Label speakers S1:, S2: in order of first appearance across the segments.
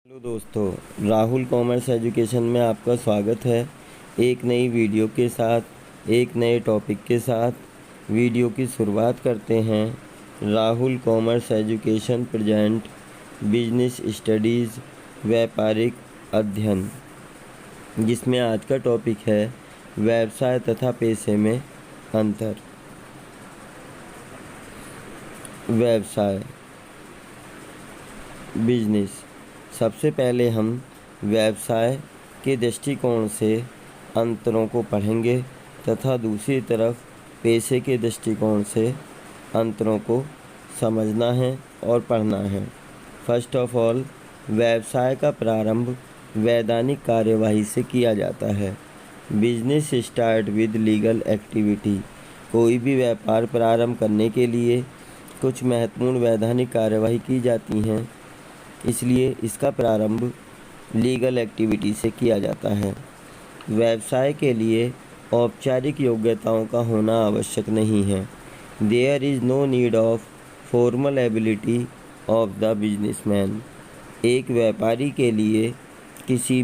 S1: Hello दोस्तों, Rahul commerce education में आपका स्वागत है। एक नई वीडियो के साथ, एक नए टॉपिक के साथ वीडियो की शुरुआत करते हैं। Rahul commerce education present business studies व्यापारिक अध्ययन, जिसमें आज का टॉपिक है व्यवसाय तथा पेशे में अंतर। व्यवसाय बिजनेस। सबसे पहले हम व्यवसाय के दृष्टिकोण से अंतरों को पढ़ेंगे तथा दूसरी तरफ पेशे के दृष्टिकोण से अंतरों को समझना है और पढ़ना है। फर्स्ट ऑफ ऑल, व्यवसाय का प्रारंभ वैधानिक कार्यवाही से किया जाता है। Business start with legal activity. कोई भी व्यापार प्रारंभ करने के लिए कुछ महत्वपूर्ण वैधानिक कार्यवाही की जाती हैं, इसलिए इसका प्रारंभ लीगल एक्टिविटी से किया जाता है। व्यवसाय के लिए औपचारिक योग्यताओं का होना आवश्यक नहीं है। There is no need of formal ability of the businessman. एक व्यापारी के लिए किसी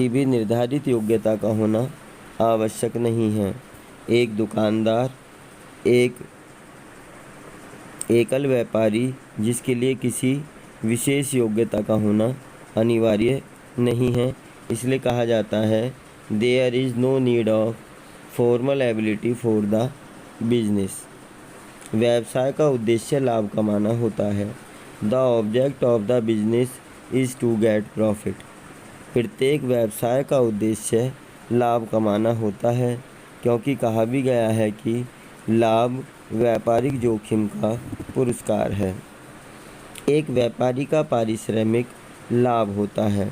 S1: भी निर्धारित योग्यता का होना आवश्यक नहीं है। एक दुकानदार एक एकल व्यापारी जिसके लिए किसी विशेष योग्यता का होना अनिवार्य नहीं है, इसलिए कहा जाता है there is no need of formal ability for the business. व्यवसाय का उद्देश्य लाभ कमाना होता है। The object of the business is to get profit. प्रत्येक व्यवसाय का उद्देश्य लाभ कमाना होता है, क्योंकि कहा भी गया है कि लाभ व्यापारिक जोखिम का पुरस्कार है। एक व्यापारी का पारिश्रमिक लाभ होता है,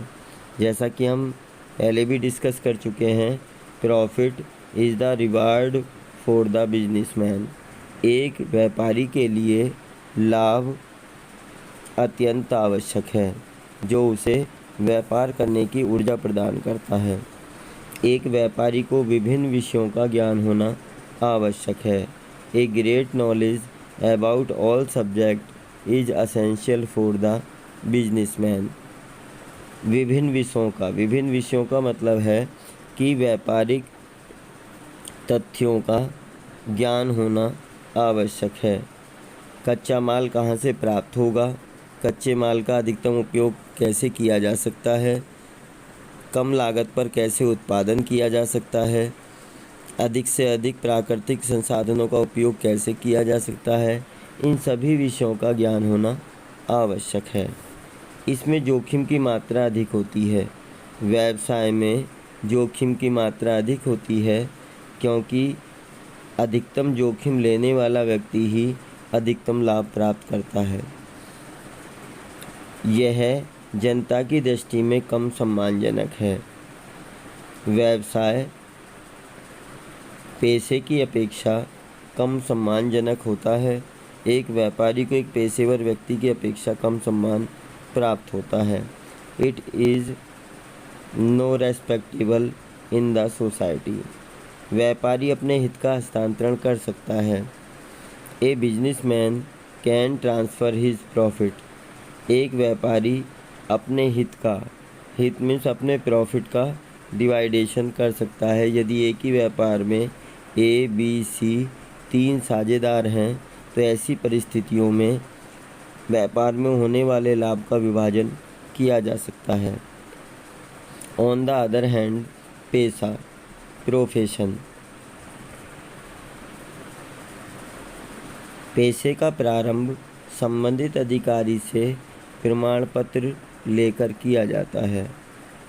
S1: जैसा कि हम पहले भी डिस्कस कर चुके हैं। Profit is the reward for the businessman. एक व्यापारी के लिए लाभ अत्यंत आवश्यक है, जो उसे व्यापार करने की ऊर्जा प्रदान करता है। एक व्यापारी को विभिन्न विषयों का ज्ञान होना आवश्यक है। A great knowledge about all subject is essential for the businessman. विभिन्न विषयों का मतलब है कि व्यापारिक तथ्यों का ज्ञान होना आवश्यक है। कच्चा माल कहाँ से प्राप्त होगा, कच्चे माल का अधिकतम उपयोग कैसे किया जा सकता है, कम लागत पर कैसे उत्पादन किया जा सकता है, अधिक से अधिक प्राकृतिक संसाधनों का उपयोग कैसे किया जा सकता है, इन सभी विषयों का ज्ञान होना आवश्यक है। इसमें जोखिम की मात्रा अधिक होती है। व्यवसाय में जोखिम की मात्रा अधिक होती है, क्योंकि अधिकतम जोखिम लेने वाला व्यक्ति ही अधिकतम लाभ प्राप्त करता है। यह जनता की दृष्टि में कम सम्मानजनक है। व्यवसाय पेशे की अपेक्षा कम सम्मानजनक होता है। एक व्यापारी को एक पेशेवर व्यक्ति की अपेक्षा कम सम्मान प्राप्त होता है। It is no respectable in the society. व्यापारी अपने हित का हस्तांतरण कर सकता है। A businessman can transfer his profit. एक व्यापारी अपने हित मीन्स अपने प्रॉफिट का डिवाइडेशन कर सकता है। यदि एक ही व्यापार में ए, बी, सी 3 साझेदार हैं, तो ऐसी परिस्थितियों में व्यापार में होने वाले लाभ का विभाजन किया जा सकता है। ऑन द अदर हैंड, पेशा प्रोफेशन। पेशे का प्रारंभ संबंधित अधिकारी से प्रमाण पत्र लेकर किया जाता है।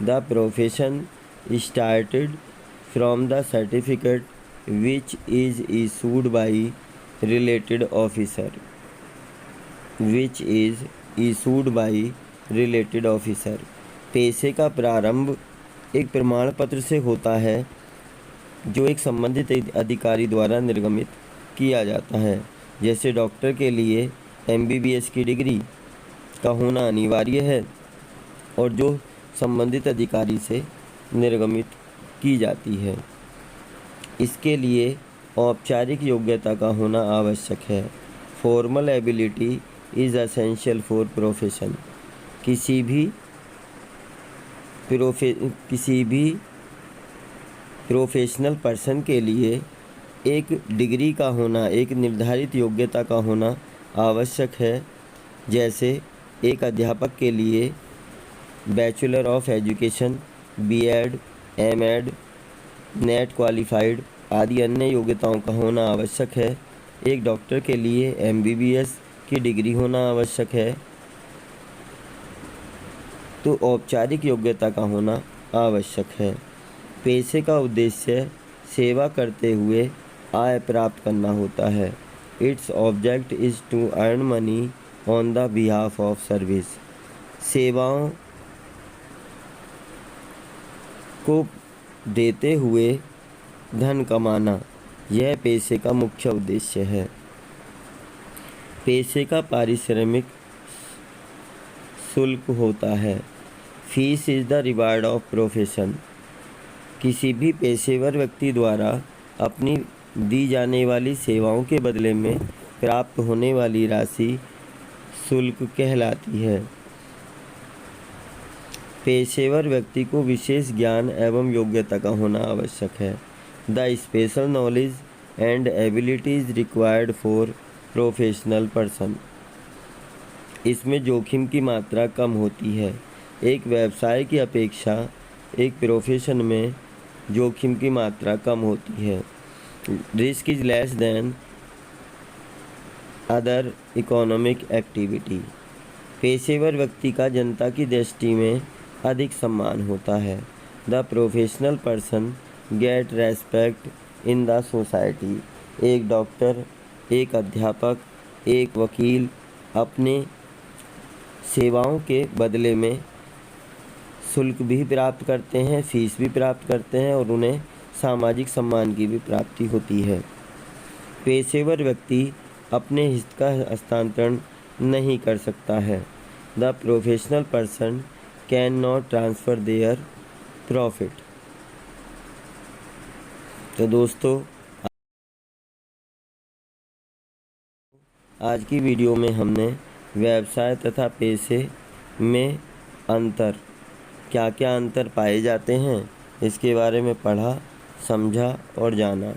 S1: The profession started from the certificate which is issued by related officer. पेशे का प्रारंभ एक प्रमाण पत्र से होता है, जो एक संबंधित अधिकारी द्वारा निर्गमित किया जाता है। जैसे डॉक्टर के लिए MBBS की डिग्री का होना अनिवार्य है, और जो संबंधित अधिकारी से निर्गमित की जाती है। इसके लिए औपचारिक योग्यता का होना आवश्यक है। Formal ability is essential for profession. किसी भी प्रोफेशनल पर्सन के लिए एक डिग्री का होना, एक निर्धारित योग्यता का होना आवश्यक है। जैसे एक अध्यापक के लिए bachelor of education, BEd, MEd, NET qualified आदि अन्य योग्यताओं का होना आवश्यक है। एक डॉक्टर के लिए एमबीबीएस की डिग्री होना आवश्यक है। तो औपचारिक योग्यता का होना आवश्यक है। पेशे का उद्देश्य सेवा करते हुए आय प्राप्त करना होता है। Its object is to earn money on the behalf of service. सेवाओं को देते हुए धन कमाना, यह पेशे का मुख्य उद्देश्य है। पेशे का पारिश्रमिक शुल्क होता है। Fees is the reward of profession. किसी भी पेशेवर व्यक्ति द्वारा अपनी दी जाने वाली सेवाओं के बदले में प्राप्त होने वाली राशि शुल्क कहलाती है। पेशेवर व्यक्ति को विशेष ज्ञान एवं योग्यता का होना आवश्यक है। The special knowledge and abilities required for professional person. इसमें जोखिम की मात्रा कम होती है। एक व्यवसाय की अपेक्षा एक प्रोफेशन में जोखिम की मात्रा कम होती है। Risk is less than other economic activity. पेशेवर व्यक्ति का जनता की दृष्टि में अधिक सम्मान होता है। The professional person get respect in the society. एक डॉक्टर, एक अध्यापक, एक वकील अपने सेवाओं के बदले में शुल्क भी प्राप्त करते हैं, फीस भी प्राप्त करते हैं और उन्हें सामाजिक सम्मान की भी प्राप्ति होती है। पेशेवर व्यक्ति अपने हित का हस्तांतरण नहीं कर सकता है। The professional person can not transfer their profit. तो दोस्तों, आज की वीडियो में हमने व्यवसाय तथा पेशे में अंतर, क्या क्या अंतर पाए जाते हैं, इसके बारे में पढ़ा, समझा और जाना।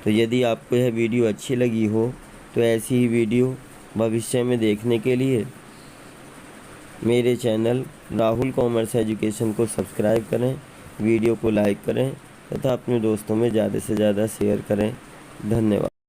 S1: तो यदि आपको यह वीडियो अच्छी लगी हो तो ऐसी ही वीडियो भविष्य में देखने के लिए मेरे चैनल राहुल कॉमर्स एजुकेशन को सब्सक्राइब करें, वीडियो को लाइक करें तथा अपने दोस्तों में ज़्यादा से ज़्यादा शेयर करें। धन्यवाद।